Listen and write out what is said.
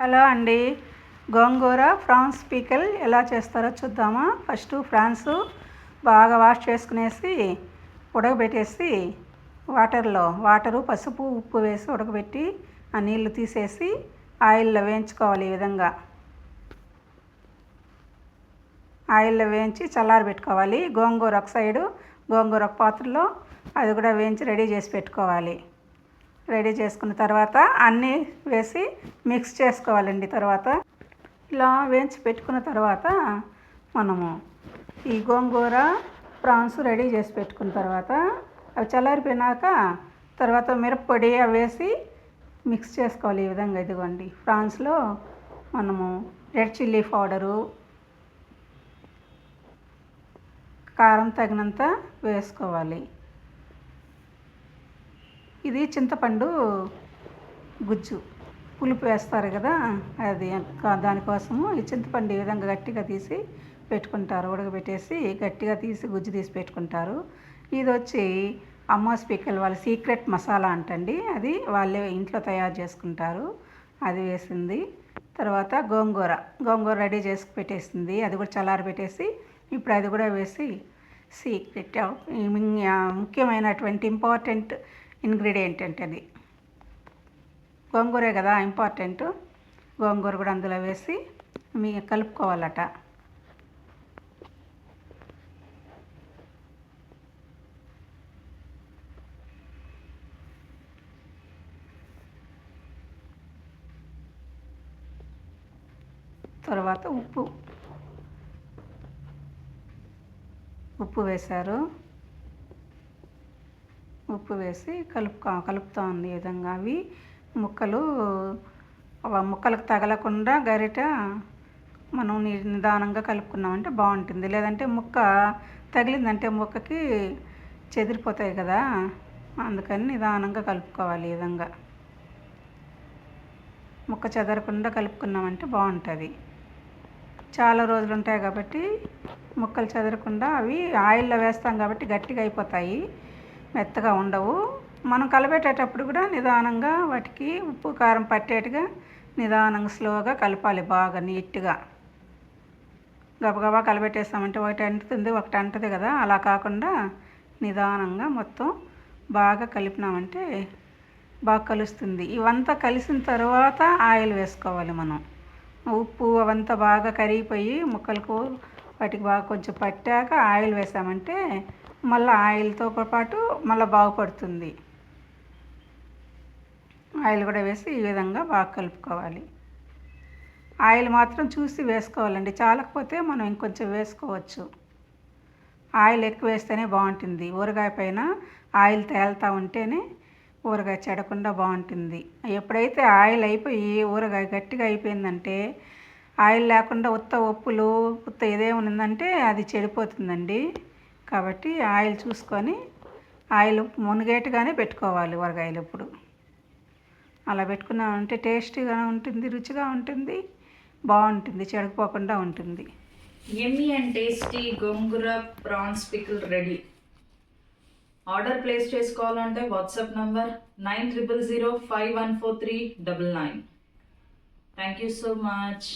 Hello అండి. గోంగూర prawns పీకల్ ఎలా చేస్తారో చూద్దామా. ఫస్ట్ ప్రాన్స్ బాగా వాష్ చేసుకునేసి ఉడకబెట్టేసి వాటరు పసుపు ఉప్పు వేసి ఉడకబెట్టి ఆ నీళ్లు తీసేసి ఆయిల్లో వేయించుకోవాలి. ఈ విధంగా ఆయిల్లో వేయించి చల్లారబెట్టుకోవాలి. గోంగూర ఒక సైడు, గోంగూర ఒక పాత్రలో అది కూడా వేయించి రెడీ చేసి పెట్టుకోవాలి. రెడీ చేసుకున్న తర్వాత అన్నీ వేసి మిక్స్ చేసుకోవాలండి. తర్వాత ఇలా వేయించి పెట్టుకున్న తర్వాత మనము ఈ గోంగూర ప్రాన్స్ రెడీ చేసి పెట్టుకున్న తర్వాత అవి చల్లారిపోయినాక తర్వాత మిరప్పొడి అవి వేసి మిక్స్ చేసుకోవాలి. ఈ విధంగా ఇదిగోండి ప్రాన్స్లో మనము రెడ్ చిల్లీ పౌడరు, కారం తగినంత వేసుకోవాలి. ఇది చింతపండు గుజ్జు పులుపు వేస్తారు కదా, అది దానికోసము ఈ చింతపండు ఈ విధంగా గట్టిగా తీసి పెట్టుకుంటారు. ఉడకబెట్టేసి గట్టిగా తీసి గుజ్జు తీసి పెట్టుకుంటారు. ఇది వచ్చి అమ్మాస్ పికల్ వాళ్ళ సీక్రెట్ మసాలా అంటండి. అది వాళ్ళే ఇంట్లో తయారు చేసుకుంటారు. అది వేసింది. తర్వాత గోంగూర రెడీ చేసి పెట్టేసింది. అది కూడా చల్లారబెట్టేసి ఇప్పుడు అది కూడా వేసి సీక్రెట్ ముఖ్యమైనటువంటి ఇంపార్టెంట్ ఇంగ్రీడియంట్ అంటే అది గోంగూరే కదా ఇంపార్టెంట్. గోంగూర కూడా అందులో వేసి కలుపుకోవాలట. తర్వాత ఉప్పు వేశారు. ఉప్పు వేసి కలుపుతా ఉంది. ఈ విధంగా అవి ముక్కలకు తగలకుండా గరిట మనం నిదానంగా కలుపుకున్నామంటే బాగుంటుంది. లేదంటే ముక్క తగిలిందంటే ముక్కకి చెదిరిపోతాయి కదా, అందుకని నిదానంగా కలుపుకోవాలి. ఈ విధంగా ముక్క చెదరకుండా కలుపుకున్నామంటే బాగుంటుంది. చాలా రోజులు ఉంటాయి కాబట్టి ముక్కలు చెదరకుండా అవి ఆయిల్లో వేస్తాం కాబట్టి గట్టిగా అయిపోతాయి, మెత్తగా ఉండవు. మనం కలబెట్టేటప్పుడు కూడా నిదానంగా వాటికి ఉప్పు కారం పట్టేట్టుగా నిదానంగా స్లోగా కలపాలి. బాగా నీట్గా గబగబా కలబెట్టేస్తామంటే ఒకటి అంటుతుంది ఒకటి అంటది కదా, అలా కాకుండా నిదానంగా మొత్తం బాగా కలిపినామంటే బాగా కలుస్తుంది. ఇవంతా కలిసిన తర్వాత ఆయిల్ వేసుకోవాలి. మనం ఉప్పు అవంతా బాగా కరిగిపోయి ముక్కలకు వాటికి బాగా కొంచెం పట్టాక ఆయిల్ వేసామంటే మళ్ళీ ఆయిల్తో పాటు మళ్ళీ బాగుపడుతుంది. ఆయిల్ కూడా వేసి ఈ విధంగా బాగా కలుపుకోవాలి. ఆయిల్ మాత్రం చూసి వేసుకోవాలండి. చాలకపోతే మనం ఇంకొంచెం వేసుకోవచ్చు. ఆయిల్ ఎక్కువ వేస్తేనే బాగుంటుంది. ఊరగాయ పైన ఆయిల్ తేలుతూ ఉంటేనే ఊరగాయ చెడకుండా బాగుంటుంది. ఎప్పుడైతే ఆయిల్ అయిపోయి ఊరగాయ గట్టిగా అయిపోయిందంటే ఆయిల్ లేకుండా ఉత్త ఇదేముందంటే అది చెడిపోతుందండి. కాబట్టి ఆయిల్ చూసుకొని ఆయిల్ మునిగేట్టుగానే పెట్టుకోవాలి ఊరగాయలు. ఇప్పుడు అలా పెట్టుకున్నామంటే టేస్టీగా ఉంటుంది, రుచిగా ఉంటుంది, బాగుంటుంది, చెడిపోకుండా ఉంటుంది. Yummy and tasty gongura prawns pickle ready. Order place చేసుకోవాలంటే WhatsApp number 9000514399. Thank you so much.